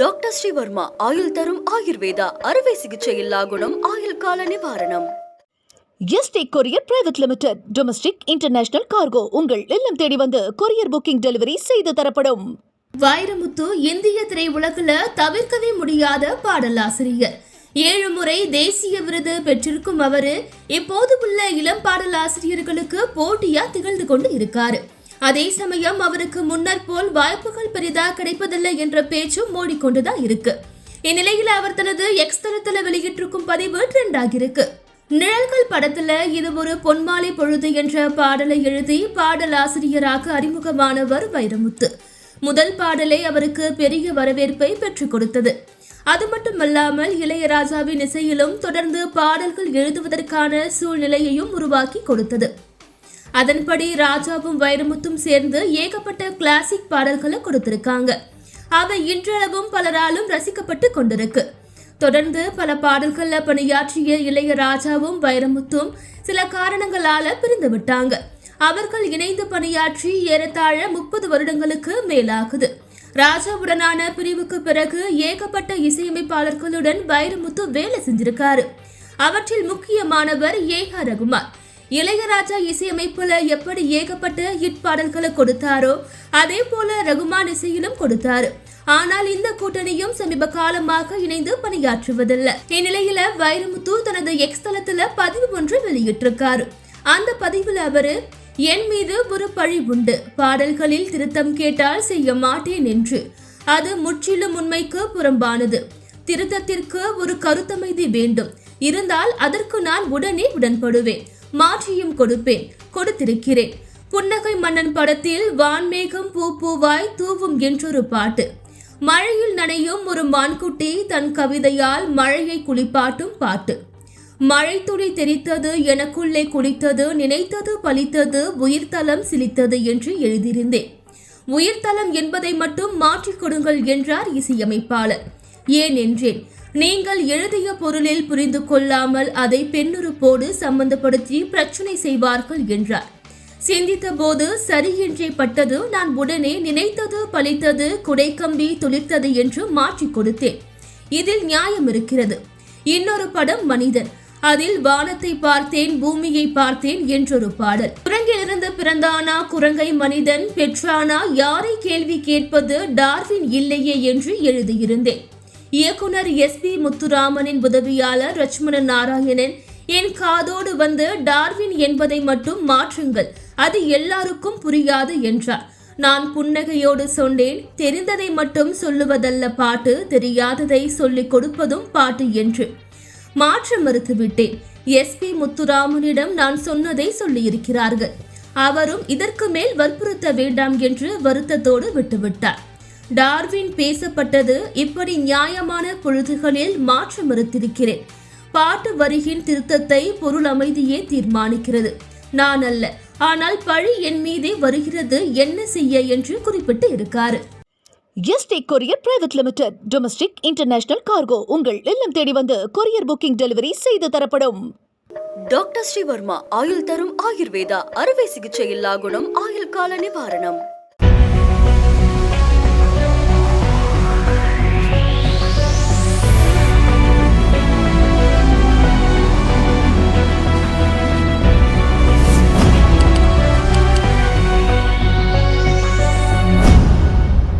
Doctor Sreevarma ஆயுள் தரும் ஆயுர்வேதா அறுவை சிகிச்சை இல்லா குணம் ஆயுள் கால நிவாரணம். Yesterday courier private limited domestic international cargo உங்கள் இல்லம் தேடி வந்து கொரியர் புக்கிங் டெலிவரி செய்து தரப்படும். வைரமுத்து இந்திய திரையுலகில் தவிர்க்கவே முடியாத பாடலாசிரியர். 7 முறை தேசிய விருது பெற்றிருக்கும் அவரு இப்போது உள்ள இளம் பாடலாசிரியர்களுக்கு போட்டியா திகழ்ந்து கொண்டு இருக்காரு. அதே சமயம் அவருக்கு முன்னர் போல் வாய்ப்புகள் பெரிதா கிடைப்பதில்லை என்ற பேச்சும் ஓடிக்கொண்டுதான் இருக்கு. இந்நிலையில் அவர் தனது எக்ஸ் தளத்துல வெளியிட்டிருக்கும் பதிவு ட்ரெண்ட் ஆகியிருக்கு. நிழல்கள் படத்துல இது ஒரு பொன்மாலை பொழுது என்ற பாடலை எழுதி பாடலாசிரியராக அறிமுகமானவர் வைரமுத்து. முதல் பாடலே அவருக்கு பெரிய வரவேற்பை பெற்றுக் கொடுத்தது. அது மட்டுமல்லாமல் இளையராஜாவின் இசையிலும் தொடர்ந்து பாடல்கள் எழுதுவதற்கான சூழ்நிலையையும் உருவாக்கி கொடுத்தது. அதன்படி ராஜாவும் வைரமுத்தும் சேர்ந்து ஏகப்பட்ட கிளாசிக் பாடல்களை கொடுத்திருக்காங்க. அவை இன்றளவும் பலராலும் ரசிக்கப்பட்டு கொண்டிருக்கு. தொடர்ந்து பல பாடல்கள்ல பணியாற்றிய இளையராஜாவும் வைரமுத்தும் சில காரணங்களால பிரிந்து விட்டாங்க. அவர்கள் இணைந்து பணியாற்றி ஏறத்தாழ 30 வருடங்களுக்கு மேலாகுது. ராஜாவுடனான பிரிவுக்கு பிறகு ஏகப்பட்ட இசையமைப்பாளர்களுடன் வைரமுத்து வேலை செஞ்சிருக்காரு. அவற்றில் முக்கியமானவர் ஏ.ஆர். ரகுமான். இளையராஜா இசையமைப்புல எப்படி ஏகப்பட்ட ஹிட் பாடல்களை கொடுத்தாரோ அதே போல ரகுமான் இசையிலும் கொடுத்தாரு. ஆனால் இந்த கூட்டணியும் சமீப காலமாக இணைந்து பணியாற்றுவதில்லை. இந்நிலையில வைரமுத்து தனது எக்ஸ் தளத்துல பதிவு ஒன்று வெளியிட்டிருக்காரு. அந்த பதிவுல அவரு என் மீது ஒரு பழி உண்டு, பாடல்களில் திருத்தம் கேட்டால் செய்ய மாட்டேன் என்று. அது முற்றிலும் உண்மைக்கு புறம்பானது. திருத்தத்திற்கு ஒரு கருத்தமைதி வேண்டும். இருந்தால் அதற்கு நான் உடனே உடன்படுவேன். மாற்றியும் கொடுப்பேன், கொடுத்திருக்கிறேன். புன்னகை மன்னன் படத்தில் வான்மேகம் பூ பூவாய் தூவும் என்றொரு பாட்டு. மழையில் நனையும் ஒரு மான்குட்டி தன் கவிதையால் மழையை குளிப்பாட்டும் பாட்டு. மழை துளி தெரித்தது, எனக்குள்ளே குளித்தது, நினைத்தது பலித்தது, உயிர்த்தலம் சிலித்தது என்று எழுதியிருந்தேன். உயிர்த்தலம் என்பதை மட்டும் மாற்றிக் கொடுங்கள் என்றார் இசையமைப்பாளர். ஏன் என்றேன். நீங்கள் எழுதிய பொருளில் புரிந்து கொள்ளாமல் அதை பெண்ணுறுப்போடு சம்பந்தப்படுத்தி பிரச்சனை செய்வார்கள் என்றார். சிந்தித்த போது சரி என்றே பட்டது. நான் உடனே நினைத்தது பலித்தது, குடைக்கம்பி துளிர்த்தது என்று மாற்றி கொடுத்தேன். இதில் நியாயம் இருக்கிறது. இன்னொரு படம் மனிதன். அதில் வானத்தை பார்த்தேன், பூமியை பார்த்தேன் என்றொரு பாடல். குரங்கிலிருந்து பிறந்தானா குரங்கை மனிதன் பெற்றானா, யாரை கேள்வி கேட்பது, டார்வின் இல்லையே என்று எழுதியிருந்தேன். இயக்குனர் எஸ்.பி. முத்துராமனின் உதவியாளர் லட்சுமணன் நாராயணன் என் காதோடு வந்து டார்வின் என்பதை மட்டும் மாற்றுங்கள், அது எல்லாருக்கும் புரியாது என்றார். நான் புன்னகையோடு சொன்னேன், தெரிந்ததை மட்டும் சொல்லுவதல்ல பாட்டு, தெரியாததை சொல்லிக் கொடுப்பதும் பாட்டு என்று. மாற்ற மறுத்துவிட்டேன். எஸ்.பி. முத்துராமனிடம் நான் சொன்னதை சொல்லியிருக்கிறார்கள். அவரும் இதற்கு மேல் வற்புறுத்த வேண்டாம் என்று வருத்தத்தோடு விட்டுவிட்டார். டார்வின் பேசப்பட்டது. இப்படி நியாயமான பொழுதுகளில் மாற்ற மறுத்திருக்கிறேன். பாட்டு வரியின் திருத்தத்தை பொருள் அமைதியே தீர்மானிக்கிறது, நான் அல்ல. ஆனால் பழி என் மீதே வருகிறது, என்ன செய்ய என்று குறிப்பிட்டு இருக்காரு. Yesterday courier private limited domestic international cargo உங்கள் இல்லம் தேடி வந்து கொரியர் புக்கிங் டெலிவரி செய்து தரப்படும். டாக்டர் ஸ்ரீவர்மா ஆயுள் தரும் ஆயுர்வேதா அறுவை சிகிச்சை இல்லா குணம் ஆயுள் கால நிவாரணம்.